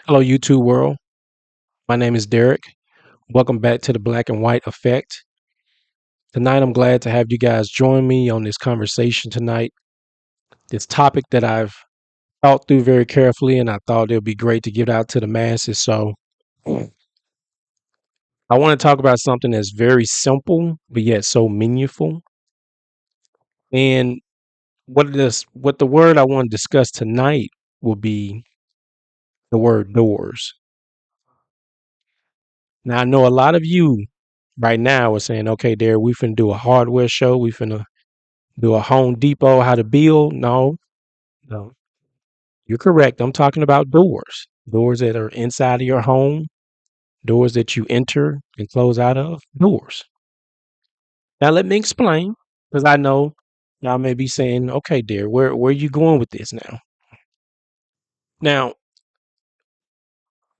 Hello, YouTube world. My name is Derek. Welcome back to the Black and White Effect. Tonight, I'm glad to have you guys join me on this conversation tonight. This topic that I've thought through very carefully, and I thought it would be great to get out to the masses. So, I want to talk about something that's very simple, but yet so meaningful. And what the word I want to discuss tonight will be the word doors. Now, I know a lot of you right now are saying, okay, Derek, we finna do a hardware show. We finna do a Home Depot, how to build. No, no, you're correct. I'm talking about doors, doors that are inside of your home, doors that you enter and close out of, doors. Now, let me explain because I know y'all may be saying, okay, dear, where are you going with this now? Now,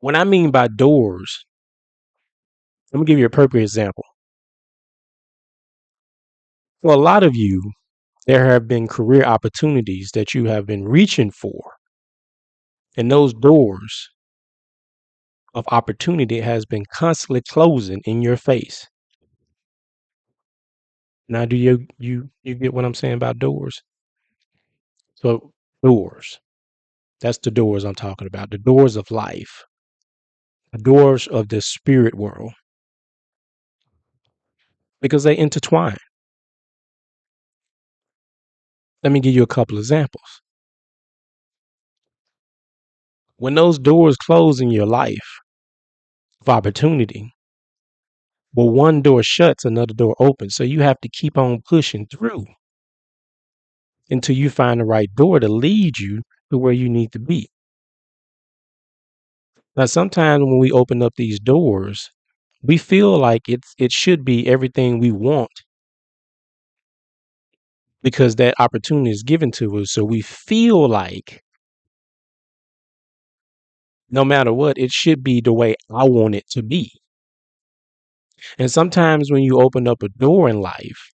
what I mean by doors, let me give you a perfect example. For a lot of you, there have been career opportunities that you have been reaching for, and those doors of opportunity has been constantly closing in your face. Now, do you get what I'm saying about doors? So doors, that's the doors I'm talking about. The doors of life, the doors of the spirit world, because they intertwine. Let me give you a couple examples. When those doors close in your life of opportunity, well, one door shuts, another door opens. So you have to keep on pushing through until you find the right door to lead you to where you need to be. Now, sometimes when we open up these doors, we feel like it should be everything we want because that opportunity is given to us. So we feel like no matter what, it should be the way I want it to be. And sometimes when you open up a door in life,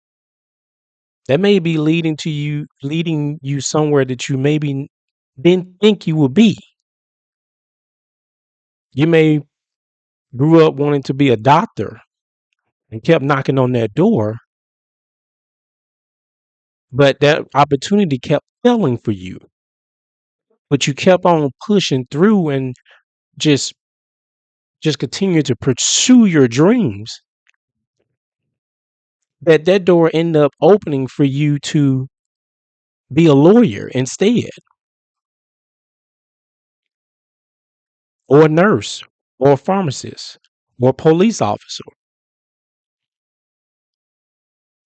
that may be leading you somewhere that you maybe didn't think you would be. You may grew up wanting to be a doctor and kept knocking on that door, but that opportunity kept failing for you. But you kept on pushing through and just just continue to pursue your dreams. That door ended up opening for you to be a lawyer instead, or a nurse, or a pharmacist, or a police officer,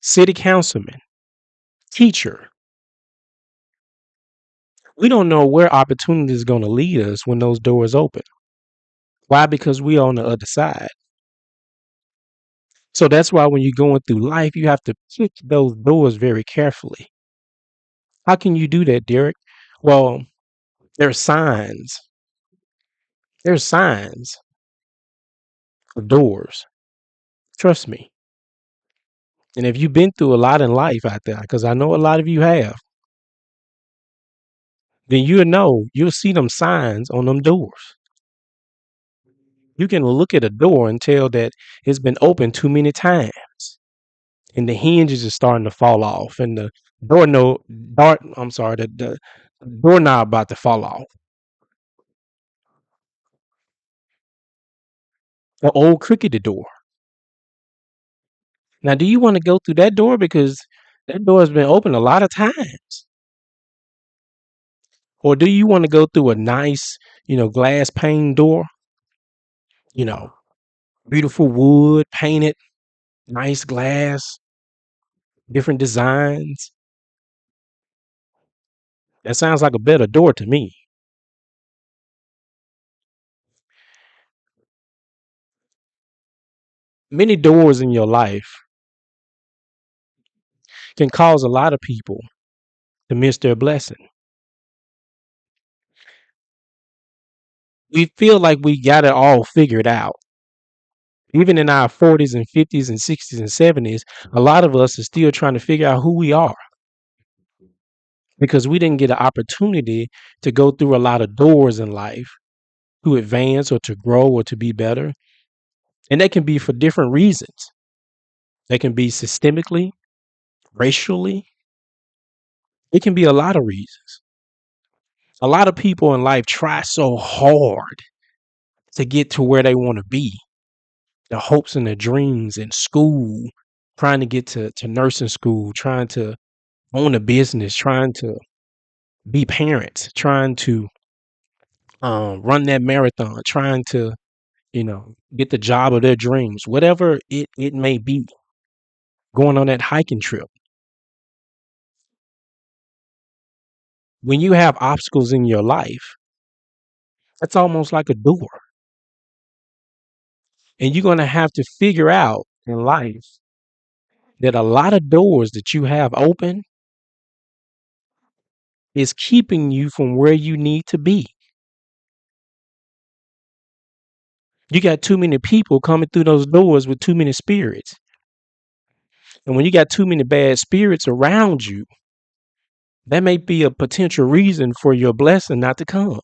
city councilman, teacher. We don't know where opportunity is going to lead us when those doors open. Why? Because we are on the other side. So that's why when you're going through life, you have to pick those doors very carefully. How can you do that, Derek? Well, there's signs. There's signs of doors. Trust me. And if you've been through a lot in life out there, because I know a lot of you have, then you'll see them signs on them doors. You can look at a door and tell that it's been open too many times, and the hinges are starting to fall off, and the door no dart. I'm sorry, the doorknob about to fall off. The old cricket door. Now, do you want to go through that door because that door has been open a lot of times, or do you want to go through a nice, glass pane door? You know, beautiful wood, painted, nice glass, different designs. That sounds like a better door to me. Many doors in your life can cause a lot of people to miss their blessing. We feel like we got it all figured out. Even in our 40s and 50s and 60s and 70s, a lot of us are still trying to figure out who we are because we didn't get an opportunity to go through a lot of doors in life to advance or to grow or to be better. And that can be for different reasons. They can be systemically, racially. It can be a lot of reasons. A lot of people in life try so hard to get to where they want to be. Their hopes and their dreams in school, trying to get to nursing school, trying to own a business, trying to be parents, trying to run that marathon, trying to, get the job of their dreams, whatever it may be, going on that hiking trip. When you have obstacles in your life, that's almost like a door. And you're going to have to figure out in life that a lot of doors that you have open is keeping you from where you need to be. You got too many people coming through those doors with too many spirits. And when you got too many bad spirits around you, that may be a potential reason for your blessing not to come.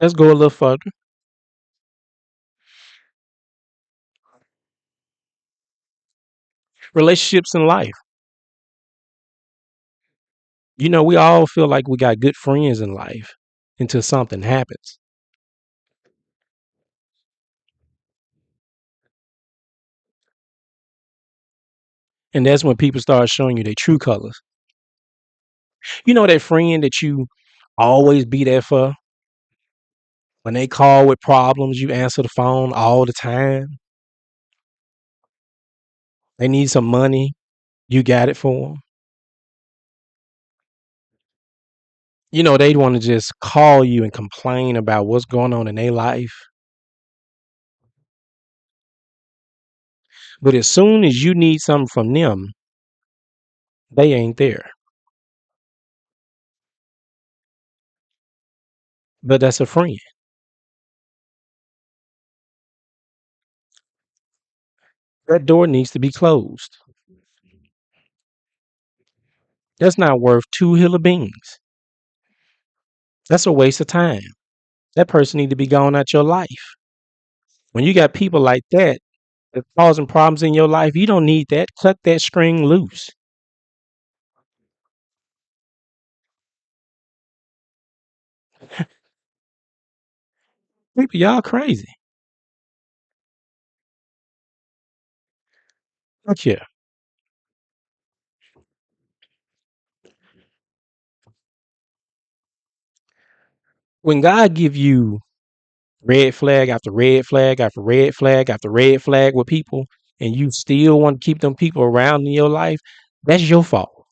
Let's go a little further. Relationships in life. We all feel like we got good friends in life until something happens. And that's when people start showing you their true colors. That friend that you always be there for. When they call with problems, you answer the phone all the time. They need some money, you got it for them. They'd want to just call you and complain about what's going on in their life. But as soon as you need something from them, they ain't there. But that's a friend. That door needs to be closed. That's not worth two hill of beans. That's a waste of time. That person need to be gone out your life. When you got people like that causing problems in your life, you don't need that. Cut that string loose. People, y'all crazy. Look here. When God give you red flag after red flag after red flag after red flag with people, and you still want to keep them people around in your life, that's your fault.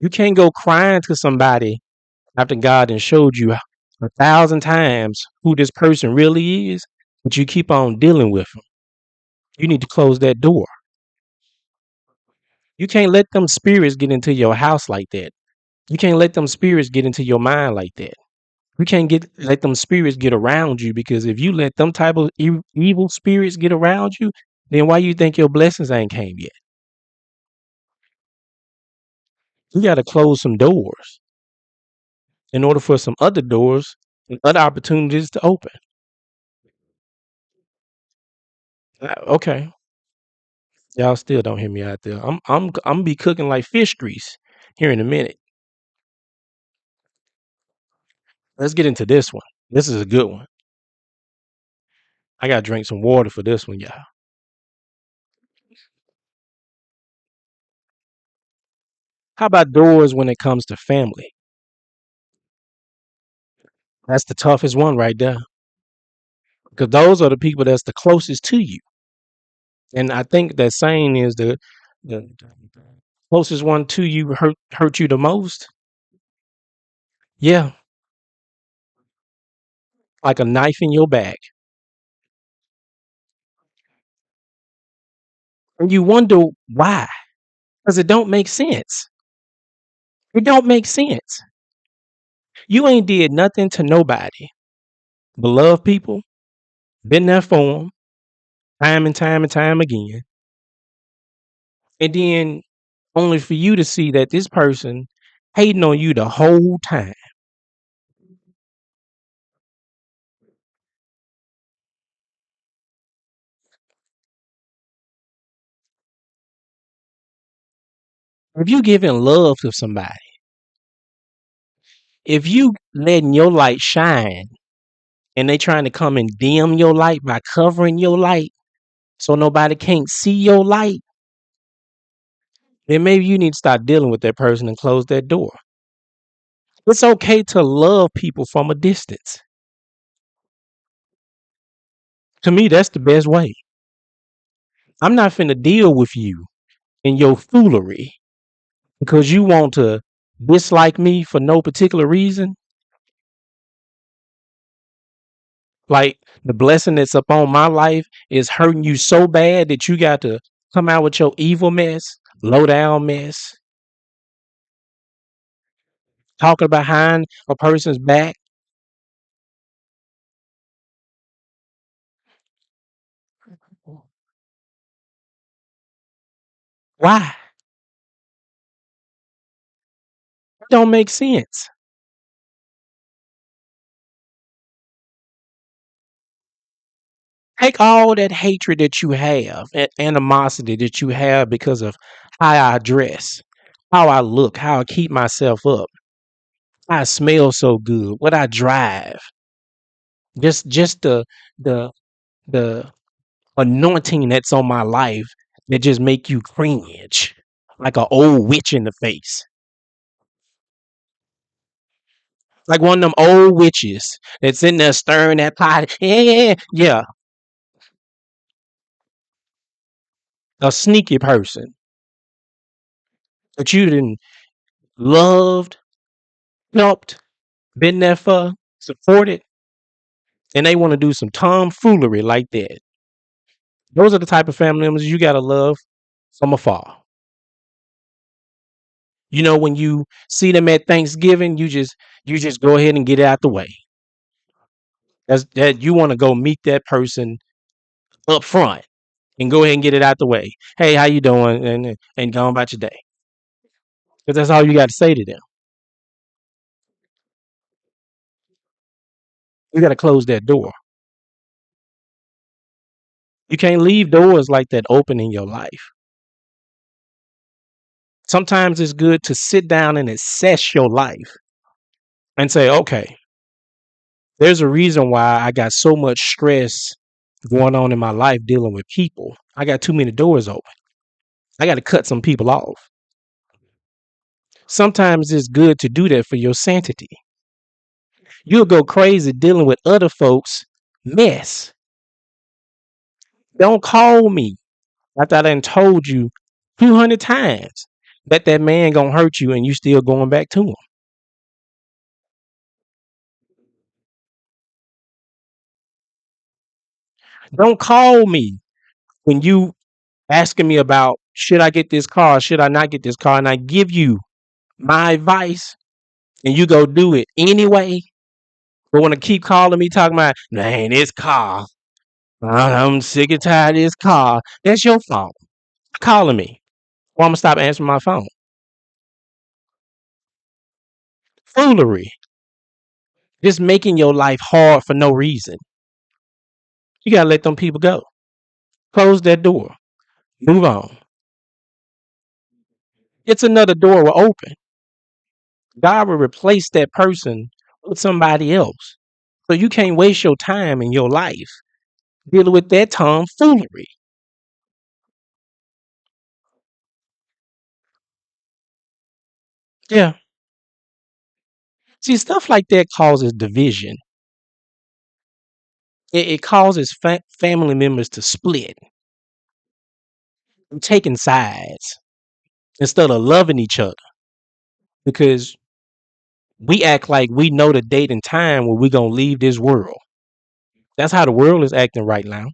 You can't go crying to somebody after God and showed you 1,000 times who this person really is, but you keep on dealing with them. You need to close that door. You can't let them spirits get into your house like that. You can't let them spirits get into your mind like that. You can't let them spirits get around you, because if you let them type of evil spirits get around you, then why you think your blessings ain't came yet? You got to close some doors in order for some other doors and other opportunities to open. Okay, y'all still don't hear me out there. I'm gonna be cooking like fish grease here in a minute. Let's get into this one. This is a good one. I gotta drink some water for this one, y'all. How about doors when it comes to family? That's the toughest one right there, because those are the people that's the closest to you. And I think that saying is the closest one to you hurt you the most. Yeah, like a knife in your back. And you wonder why. Because it don't make sense. It don't make sense. You ain't did nothing to nobody but love people, been there for them, time and time and time again. And then only for you to see that this person hating on you the whole time. If you giving love to somebody, if you letting your light shine and they trying to come and dim your light by covering your light so nobody can't see your light, then maybe you need to start dealing with that person and close that door. It's okay to love people from a distance. To me, that's the best way. I'm not finna deal with you and your foolery because you want to dislike me for no particular reason. Like the blessing that's upon my life is hurting you so bad that you got to come out with your evil mess, low down mess, talking behind a person's back. Why? It don't make sense. Take all that hatred that you have and animosity that you have because of how I dress, how I look, how I keep myself up, how I smell so good, what I drive. Just the the anointing that's on my life that just make you cringe like an old witch in the face. Like one of them old witches that's in there stirring that pot. Yeah. A sneaky person that you done loved, helped, been there for, supported, and they want to do some tomfoolery like that. Those are the type of family members you gotta love from afar. You know, when you see them at Thanksgiving, you just go ahead and get it out the way. That's that you want to go meet that person up front and go ahead and get it out the way. Hey, how you doing? And go on about your day. Because that's all you got to say to them. You got to close that door. You can't leave doors like that open in your life. Sometimes it's good to sit down and assess your life and say, okay, there's a reason why I got so much stress going on in my life dealing with people. I got too many doors open. I got to cut some people off. Sometimes it's good to do that for your sanity. You'll go crazy dealing with other folks' mess. Don't call me after I done told you 200 times that man gonna hurt you and you still going back to him. Don't call me when you asking me about should I get this car, should I not get this car, and I give you my advice and you go do it anyway. But want to keep calling me talking about, man, this car. I'm sick and tired of this car. That's your fault. Calling me. Well, I'm gonna stop answering my phone. Foolery. Just making your life hard for no reason. You gotta let them people go. Close that door. Move on. It's another door will open. God will replace that person with somebody else. So you can't waste your time in your life dealing with that tomfoolery. Yeah. See, stuff like that causes division. It causes family members to split and taking sides instead of loving each other because we act like we know the date and time when we're going to leave this world. That's how the world is acting right now.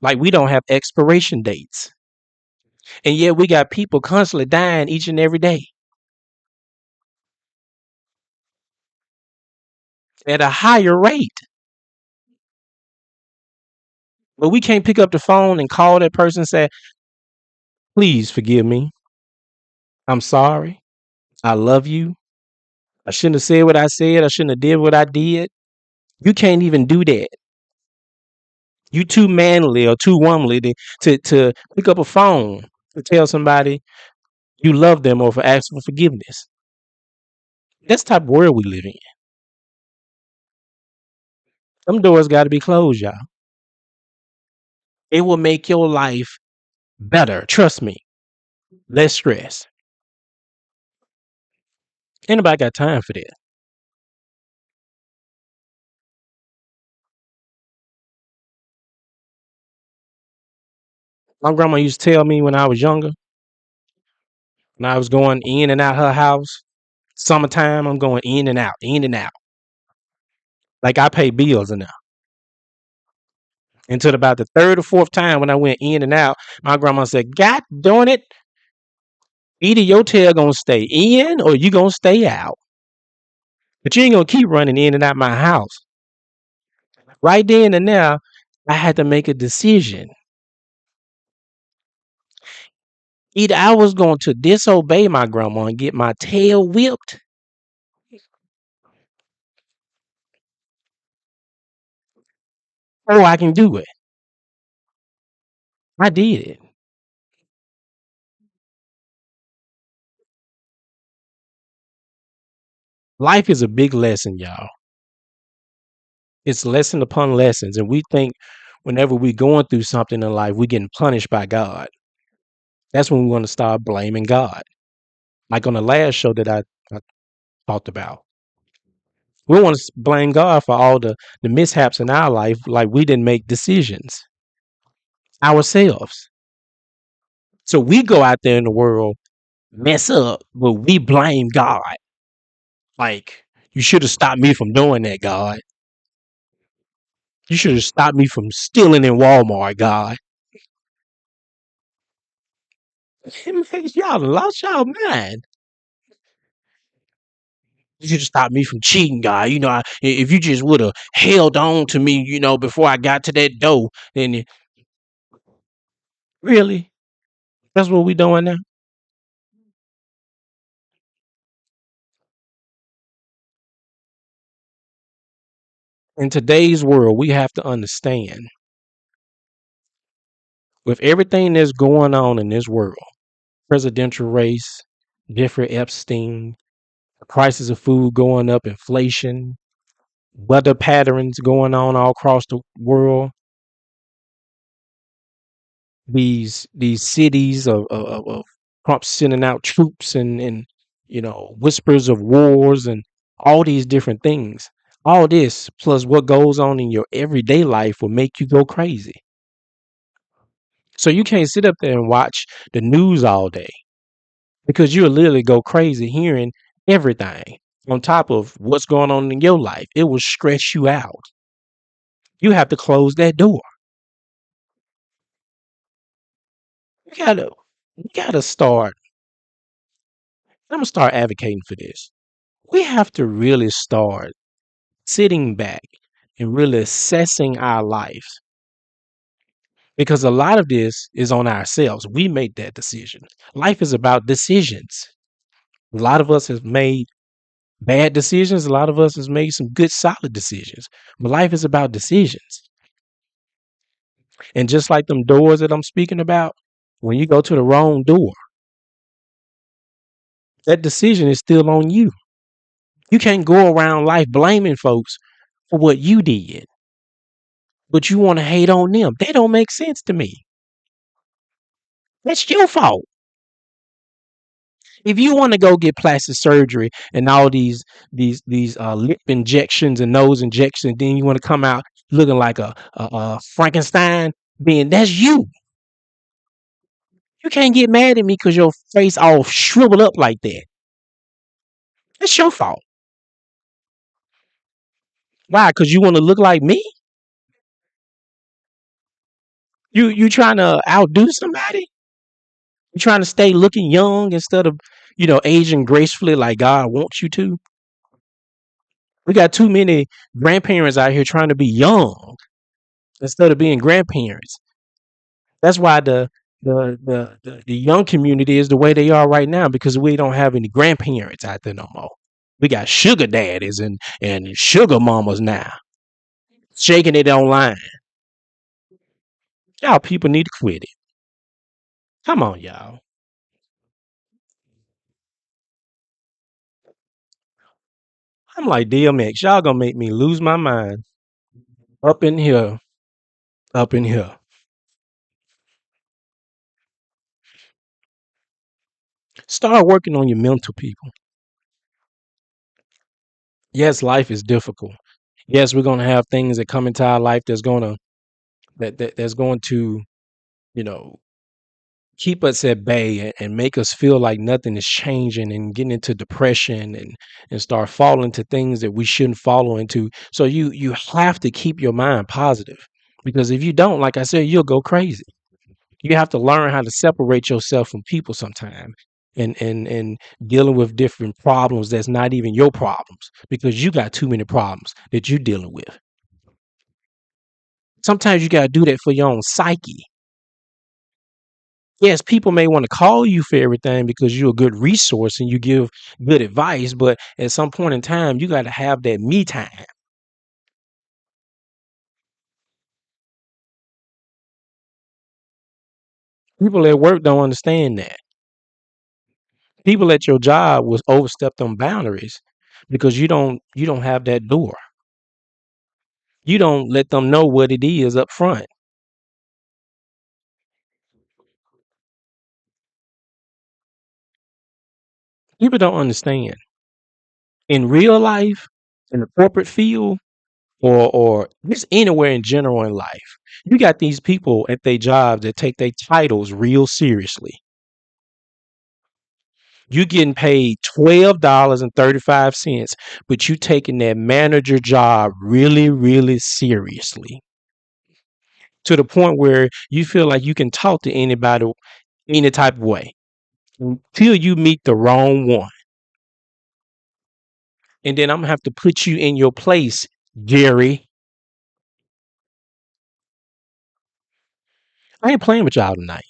Like we don't have expiration dates. And yet we got people constantly dying each and every day at a higher rate. But we can't pick up the phone and call that person and say, please forgive me. I'm sorry. I love you. I shouldn't have said what I said. I shouldn't have did what I did. You can't even do that. You too manly or too womanly to pick up a phone to tell somebody you love them or for asking for forgiveness. That's the type of world we live in. Some doors got to be closed, y'all. It will make your life better. Trust me. Less stress. Anybody got time for that? My grandma used to tell me when I was younger, when I was going in and out her house, summertime, I'm going in and out, in and out. Like I pay bills in there. Until about the third or fourth time when I went in and out, my grandma said, God darn it, either your tail gonna stay in or you gonna stay out. But you ain't gonna keep running in and out my house. Right then and there, I had to make a decision. Either I was going to disobey my grandma and get my tail whipped, or I can do it. I did it. Life is a big lesson, y'all. It's lesson upon lessons. And we think whenever we're going through something in life, we're getting punished by God. That's when we want to start blaming God. Like on the last show that I talked about. We want to blame God for all the mishaps in our life, like we didn't make decisions ourselves. So we go out there in the world, mess up, but we blame God. Like, you should have stopped me from doing that, God. You should have stopped me from stealing in Walmart, God. Man, y'all lost y'all mind. You should have stopped me from cheating, God. If you just would have held on to me, before I got to that door, then really, that's what we doing now. In today's world, we have to understand with everything that's going on in this world, presidential race, Jeffrey Epstein, the prices of food going up, inflation, weather patterns going on all across the world, these cities of Trump sending out troops and whispers of wars and all these different things. All this plus what goes on in your everyday life will make you go crazy. So you can't sit up there and watch the news all day because you'll literally go crazy hearing everything on top of what's going on in your life. It will stress you out. You have to close that door. You gotta you gotta start. I'm gonna start advocating for this. We have to really start sitting back and really assessing our lives because a lot of this is on ourselves. We make that decision. Life is about decisions. A lot of us have made bad decisions. A lot of us has made some good, solid decisions. But life is about decisions. And just like them doors that I'm speaking about, when you go to the wrong door, that decision is still on you. You can't go around life blaming folks for what you did, but you want to hate on them. They don't make sense to me. That's your fault. If you want to go get plastic surgery and all these lip injections and nose injections, then you want to come out looking like a Frankenstein, then that's you. You can't get mad at me because your face all shriveled up like that. That's your fault. Why? Because you want to look like me? You trying to outdo somebody? You trying to stay looking young instead of aging gracefully like God wants you to? We got too many grandparents out here trying to be young instead of being grandparents. That's why The young community is the way they are right now because we don't have any grandparents out there no more. We got sugar daddies and sugar mamas now shaking it online. Y'all people need to quit it. Come on, y'all. I'm like DMX. Y'all gonna make me lose my mind up in here, up in here. Start working on your mental, people. Yes, life is difficult. Yes, we're gonna have things that come into our life that's going to, you know, keep us at bay and make us feel like nothing is changing and getting into depression and start falling into things that we shouldn't follow into. So you have to keep your mind positive because if you don't, like I said, you'll go crazy. You have to learn how to separate yourself from people sometime and dealing with different problems that's not even your problems because you got too many problems that you're dealing with. Sometimes you got to do that for your own psyche. Yes, people may want to call you for everything because you're a good resource and you give good advice, but at some point in time, you got to have that me time. People at work don't understand that. People at your job will overstep them boundaries because you don't have that door. You don't let them know what it is up front. People don't understand. In real life, in the corporate field, or just anywhere in general in life, you got these people at their jobs that take their titles real seriously. You getting paid $12.35, but you taking that manager job really, really seriously to the point where you feel like you can talk to anybody any type of way until you meet the wrong one. And then I'm gonna have to put you in your place, Jerry. I ain't playing with y'all tonight.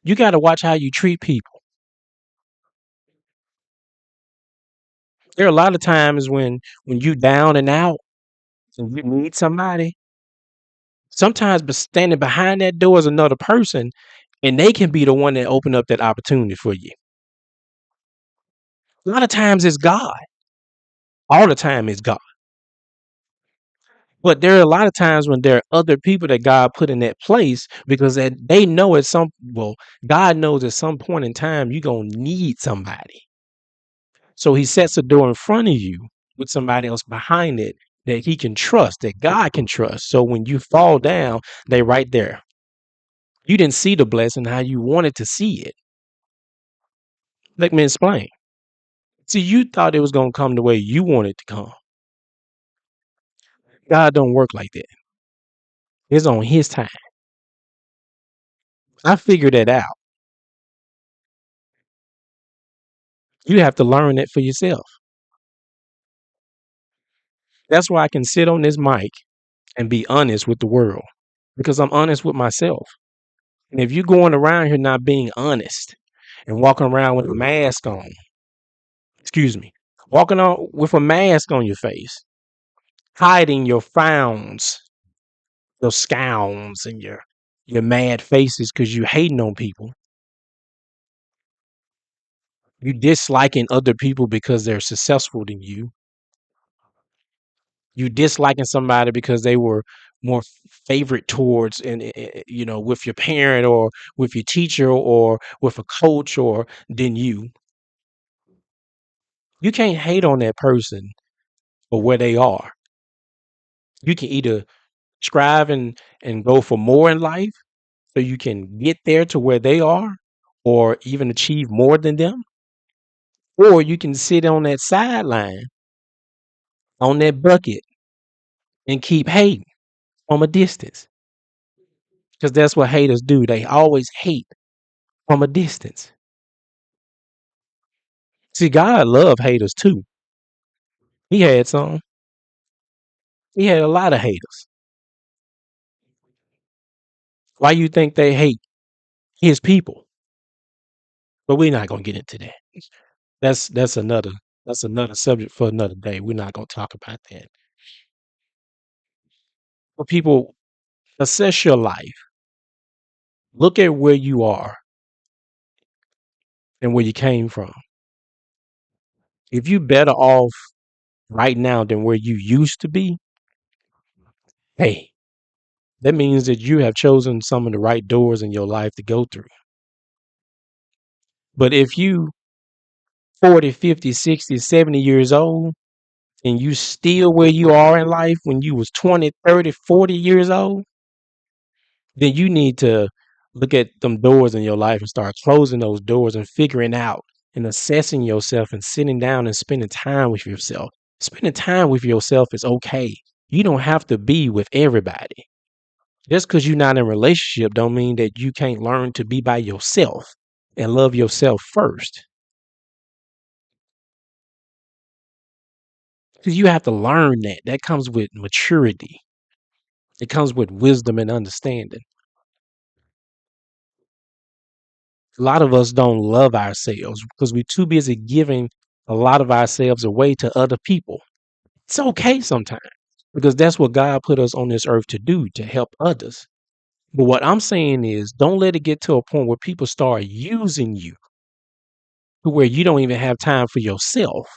You got to watch how you treat people. There are a lot of times when you down and out and you need somebody. Sometimes, but standing behind that door is another person, and they can be the one that open up that opportunity for you. A lot of times it's God. All the time it's God. But there are a lot of times when there are other people that God put in that place because that they know at some well, God knows at some point in time you're gonna need somebody. So he sets a door in front of you with somebody else behind it that he can trust, that God can trust. So when you fall down, they right there. You didn't see the blessing how you wanted to see it. Let me explain. See, you thought it was gonna come the way you wanted to come. God don't work like that. It's on his time. I figured that out. You have to learn that for yourself. That's why I can sit on this mic and be honest with the world because I'm honest with myself. And if you're going around here not being honest and walking around with a mask on, excuse me, walking on with a mask on your face, hiding your frowns, your scowls, and your mad faces because you hating on people, you disliking other people because they're successful than you disliking somebody because they were more favorite towards and with your parent or with your teacher or with a coach or than you can't hate on that person for where they are. You can either strive and go for more in life so you can get there to where they are or even achieve more than them, or you can sit on that sideline on that bucket and keep hating from a distance because that's what haters do. They always hate from a distance. See, God love haters too. He had some. He had a lot of haters. Why you think they hate his people? But we're not gonna get into that. That's another subject for another day. We're not gonna talk about that. But people, assess your life. Look at where you are and where you came from. If you better off right now than where you used to be, hey, that means that you have chosen some of the right doors in your life to go through. But if you 40, 50, 60, 70 years old and you still where you are in life when you was 20, 30, 40 years old, then you need to look at them doors in your life and start closing those doors and figuring out and assessing yourself and sitting down and spending time with yourself. Spending time with yourself is okay. You don't have to be with everybody. Just because you're not in a relationship don't mean that you can't learn to be by yourself and love yourself first. Because you have to learn that. That comes with maturity. It comes with wisdom and understanding. A lot of us don't love ourselves because we're too busy giving a lot of ourselves away to other people. It's okay sometimes because that's what God put us on this earth to do, to help others. But what I'm saying is don't let it get to a point where people start using you to where you don't even have time for yourself.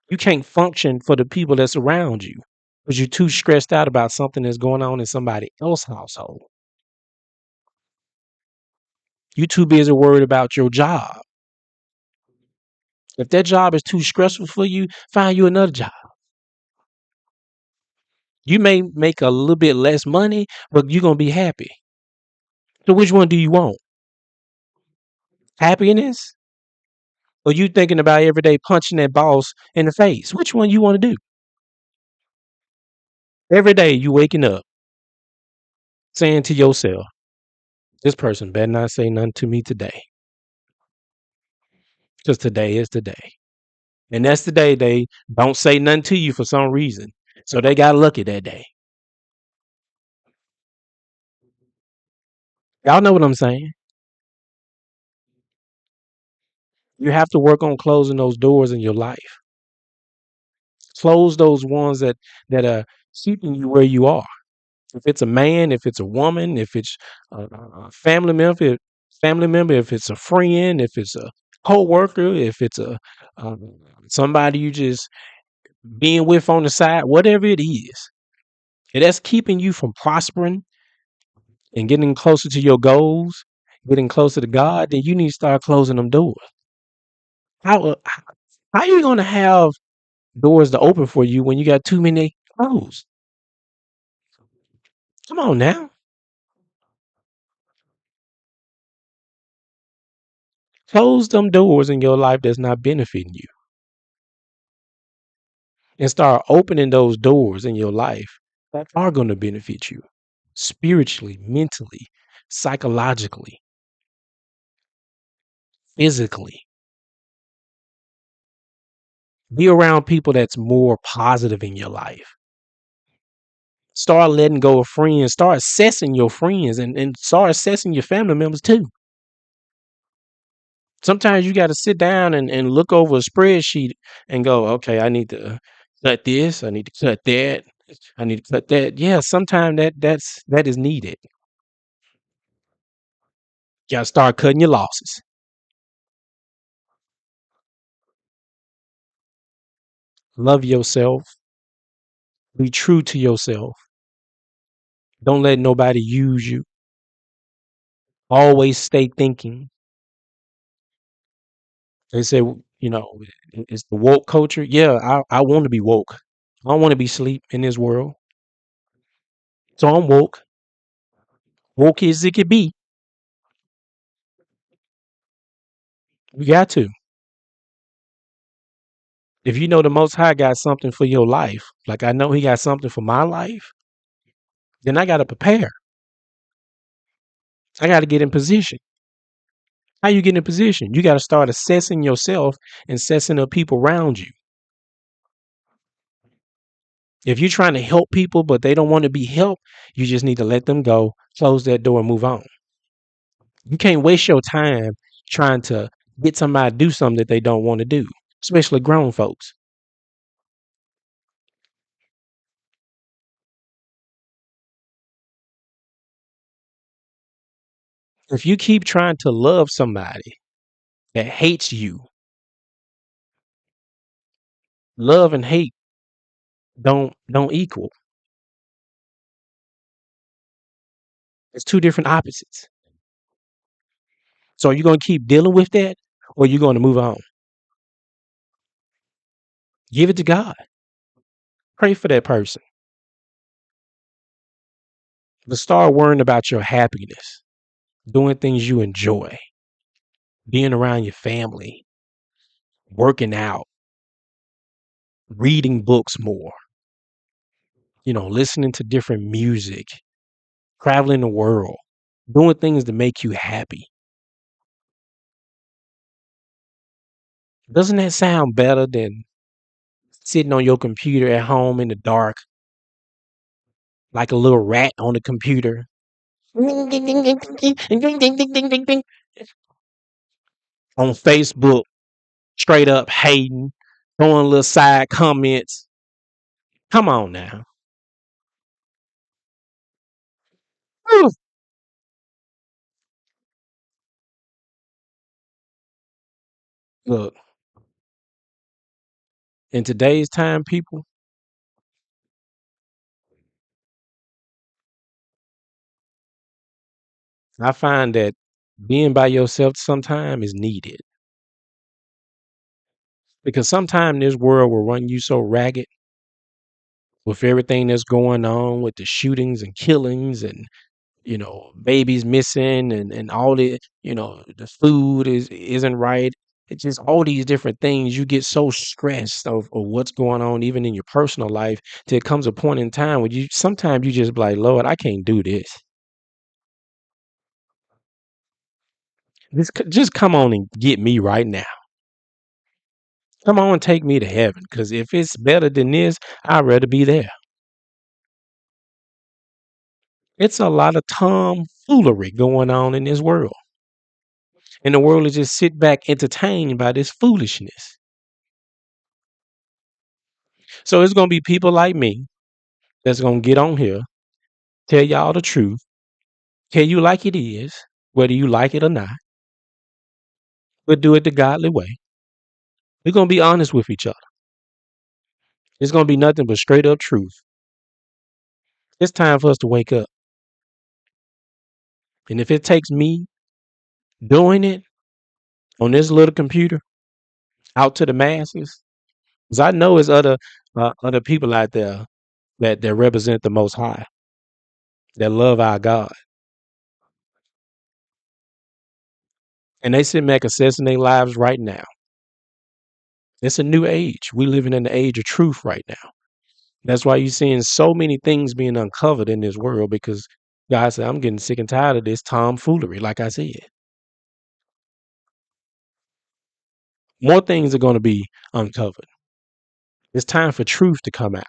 You can't function for the people that's around you because you're too stressed out about something that's going on in somebody else's household. You're too busy worried about your job. If that job is too stressful for you, find you another job. You may make a little bit less money, but you're going to be happy. So which one do you want? Happiness? Or you thinking about every day punching that boss in the face? Which one you want to do? Every day you waking up saying to yourself, this person better not say nothing to me today. Because today is the day. And that's the day they don't say nothing to you for some reason. So they got lucky that day. Y'all know what I'm saying? You have to work on closing those doors in your life. Close those ones that are keeping you where you are. If it's a man, if it's a woman, if it's a family member, if it's a friend, if it's a coworker, if it's a somebody you just being with on the side, whatever it is, if that's keeping you from prospering and getting closer to your goals, getting closer to God, then you need to start closing them doors. How are you going to have doors to open for you when you got too many closed? Come on now. Close them doors in your life that's not benefiting you and start opening those doors in your life that are going to benefit you spiritually, mentally, psychologically, physically. Be around people that's more positive in your life. Start letting go of friends. Start assessing your friends and start assessing your family members too. Sometimes you got to sit down and look over a spreadsheet and go, okay, I need to cut this. I need to cut that. I need to cut that. Yeah, sometimes that is needed. You got to start cutting your losses. Love yourself. Be true to yourself. Don't let nobody use you. Always stay thinking. They say, it's the woke culture. Yeah, I want to be woke. I don't want to be sleep in this world. So I'm woke. Woke as it could be. You got to. If you know the Most High got something for your life, like I know He got something for my life, then I got to prepare. I got to get in position. How you get in position? You got to start assessing yourself and assessing the people around you. If you're trying to help people, but they don't want to be helped, you just need to let them go, close that door, and move on. You can't waste your time trying to get somebody to do something that they don't want to do, especially grown folks. If you keep trying to love somebody that hates you, love and hate don't equal. It's two different opposites. So are you gonna keep dealing with that, or are you gonna move on? Give it to God. Pray for that person. But start worrying about your happiness, doing things you enjoy, being around your family, working out, reading books more, listening to different music, traveling the world, doing things to make you happy. Doesn't that sound better than sitting on your computer at home in the dark like a little rat on the computer? On Facebook, straight up hating, throwing little side comments. Come on now. Whew. Look, in today's time, people, I find that being by yourself sometime is needed because sometimes this world will run you so ragged with everything that's going on with the shootings and killings and babies missing and all the food isn't right. It's just all these different things. You get so stressed of what's going on, even in your personal life, till it comes a point in time where you sometimes you just be like, Lord, I can't do this. Just come on and get me right now. Come on and take me to heaven. Because if it's better than this, I'd rather be there. It's a lot of tomfoolery going on in this world. And the world is just sit back entertained by this foolishness. So it's gonna be people like me that's gonna get on here, tell y'all the truth, tell you like it is, whether you like it or not, but do it the godly way. We're gonna be honest with each other. It's gonna be nothing but straight up truth. It's time for us to wake up. And if it takes me doing it on this little computer out to the masses, because I know there's other people out there that represent the Most High, that love our God, and they sit back assessing their lives right now. It's a new age. We living in the age of truth right now. That's why you're seeing so many things being uncovered in this world because God said, I'm getting sick and tired of this tomfoolery, like I said. More things are going to be uncovered. It's time for truth to come out.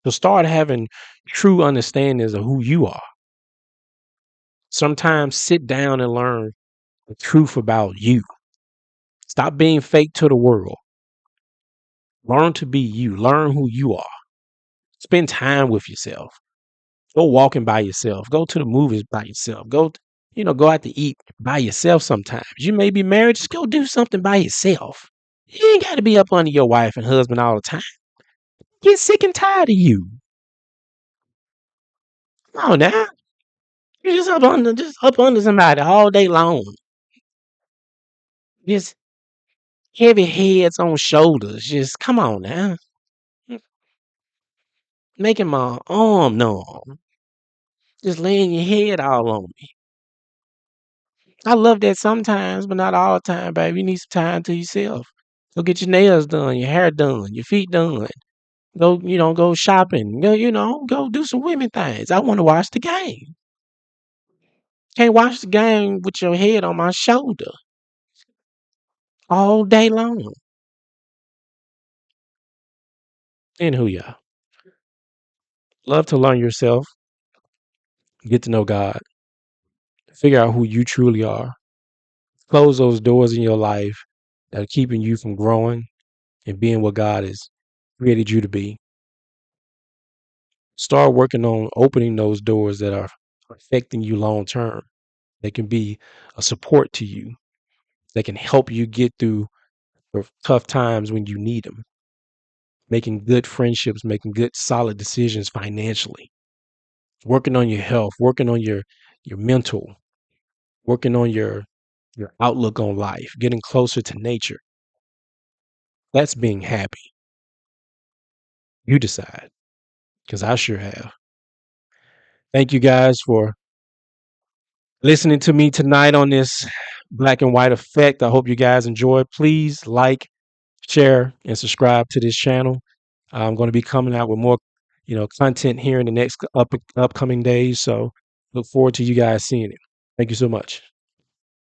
So start having true understandings of who you are. Sometimes sit down and learn the truth about you. Stop being fake to the world. Learn to be you. Learn who you are. Spend time with yourself. Go walking by yourself. Go to the movies by yourself. Go out to eat by yourself sometimes. You may be married, just go do something by yourself. You ain't got to be up under your wife and husband all the time. Get sick and tired of you. Come on now. You just up under somebody all day long. Just heavy heads on shoulders. Just come on now. Making my arm numb. Just laying your head all on me. I love that sometimes, but not all the time, baby. You need some time to yourself. Go get your nails done, your hair done, your feet done. Go shopping. Go do some women things. I want to watch the game. Can't watch the game with your head on my shoulder all day long. Anywho, y'all. Love to learn yourself, get to know God, figure out who you truly are, close those doors in your life that are keeping you from growing and being what God has created you to be. Start working on opening those doors that are affecting you long term. They can be a support to you. They can help you get through the tough times when you need them. Making good friendships, making good solid decisions financially, working on your health, working on your mental, working on your outlook on life, getting closer to nature. That's being happy. You decide, because I sure have. Thank you guys for listening to me tonight on this black and white effect. I hope you guys enjoy. Please like, share, and subscribe to this channel. I'm going to be coming out with more, content here in the next upcoming days. So look forward to you guys seeing it. Thank you so much.